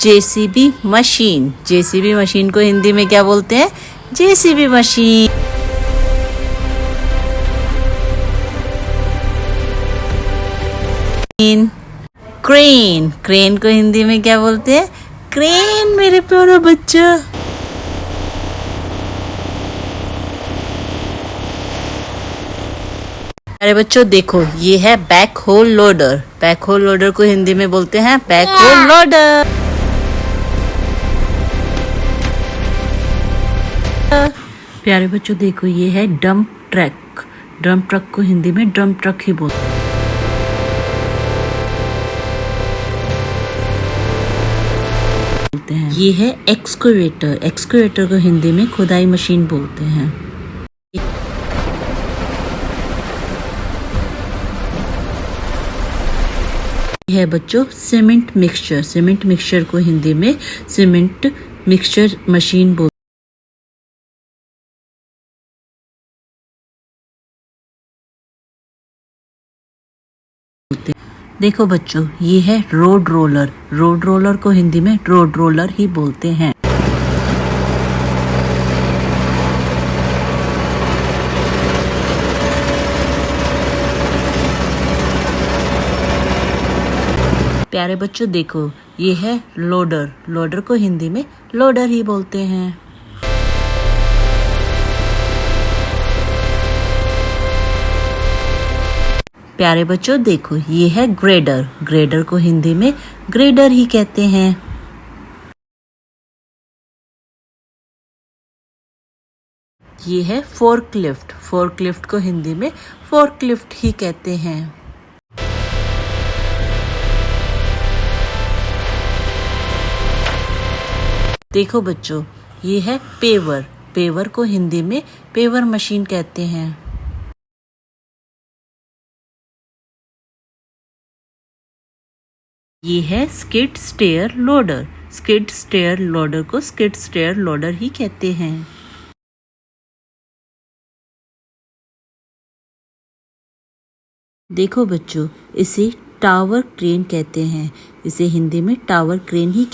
JCB machine. JCB machine को हिंदी में क्या बोलते हैं? JCB machine. क्रेन। क्रेन को हिंदी में क्या बोलते हैं? क्रेन मेरे प्यारा बच्चा। अरे बच्चों देखो, ये है backhoe loader. Backhoe loader को हिंदी में बोलते हैं बैक होल लोडर। प्यारे बच्चों देखो, ये है डंप ट्रक। डंप ट्रक को हिंदी में डंप ट्रक ही बोलते हैं। ये है एक्सकवेटर। एक्सकवेटर को हिंदी में खुदाई मशीन बोलते हैं। है बच्चों सीमेंट मिक्सचर। सीमेंट मिक्सचर को हिंदी में सीमेंट मिक्सचर मशीन बोलते हैं। देखो बच्चों, ये है रोड रोलर। रोड रोलर को हिंदी में रोड रोलर ही बोलते हैं। प्यारे बच्चों देखो, ये है लोडर। लोडर को हिंदी में लोडर ही बोलते हैं। प्यारे बच्चों देखो, ये है ग्रेडर। ग्रेडर को हिंदी में ग्रेडर ही कहते हैं। ये है फोर्कलिफ्ट। फोर्कलिफ्ट को हिंदी में फोर्कलिफ्ट ही कहते हैं। देखो बच्चों, ये है पेवर। पेवर को हिंदी में पेवर मशीन कहते हैं। ये है skid steer loader. Skid steer loader को स्किड स्टेयर लोडर ही कहते हैं। देखो बच्चों, इसे टावर क्रेन कहते हैं। इसे हिंदी में टावर क्रेन ही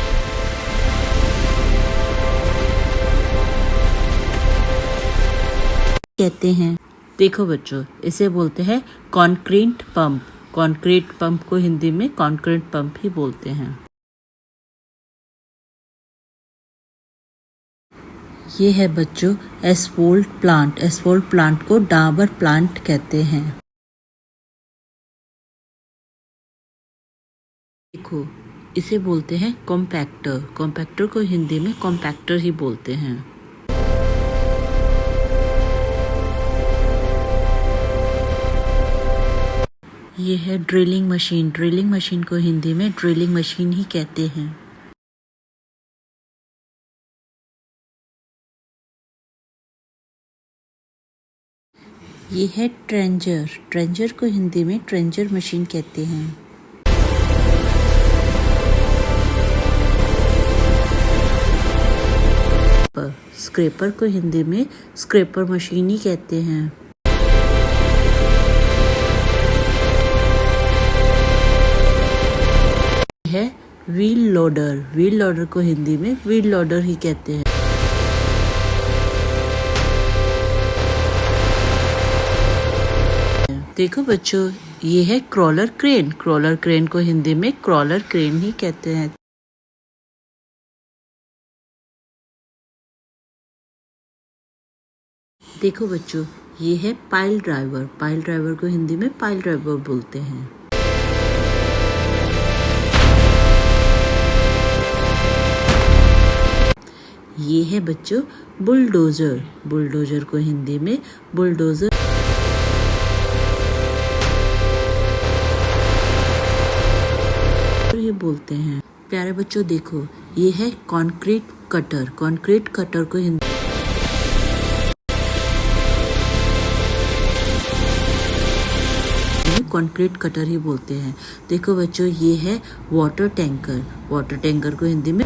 कहते हैं। देखो बच्चों, इसे बोलते हैं कंक्रीट पंप। कंक्रीट पंप को हिंदी में कंक्रीट पंप ही बोलते हैं। ये है बच्चों एस्फोल्ट प्लांट। एस्फोल्ट प्लांट को डाबर प्लांट कहते हैं। देखो, इसे बोलते हैं कॉम्पैक्टर। कॉम्पैक्टर को हिंदी में कॉम्पैक्टर ही बोलते हैं। ये है ड्रिलिंग मशीन। ड्रिलिंग मशीन को हिंदी में ड्रिलिंग मशीन ही कहते हैं। ये है ट्रेंजर। ट्रेंजर को हिंदी में ट्रेंजर मशीन कहते हैं। स्क्रैपर को हिंदी में स्क्रैपर मशीन ही कहते हैं। है व्हील लोडर। व्हील लोडर को हिंदी में व्हील लोडर ही कहते हैं। देखो बच्चों, ये है क्रॉलर क्रेन। क्रॉलर क्रेन को हिंदी में क्रॉलर क्रेन ही कहते हैं। देखो बच्चों, ये है पाइल ड्राइवर। पाइल ड्राइवर को हिंदी में पाइल ड्राइवर बोलते हैं। ये है बच्चों बुलडोजर। बुलडोजर को हिंदी में बुलडोजर ही बोलते हैं। प्यारे बच्चों देखो, ये है कंक्रीट कटर। कंक्रीट कटर को हिंदी कंक्रीट कटर ही बोलते हैं। देखो बच्चों, ये है वाटर टैंकर। वाटर टैंकर को हिंदी में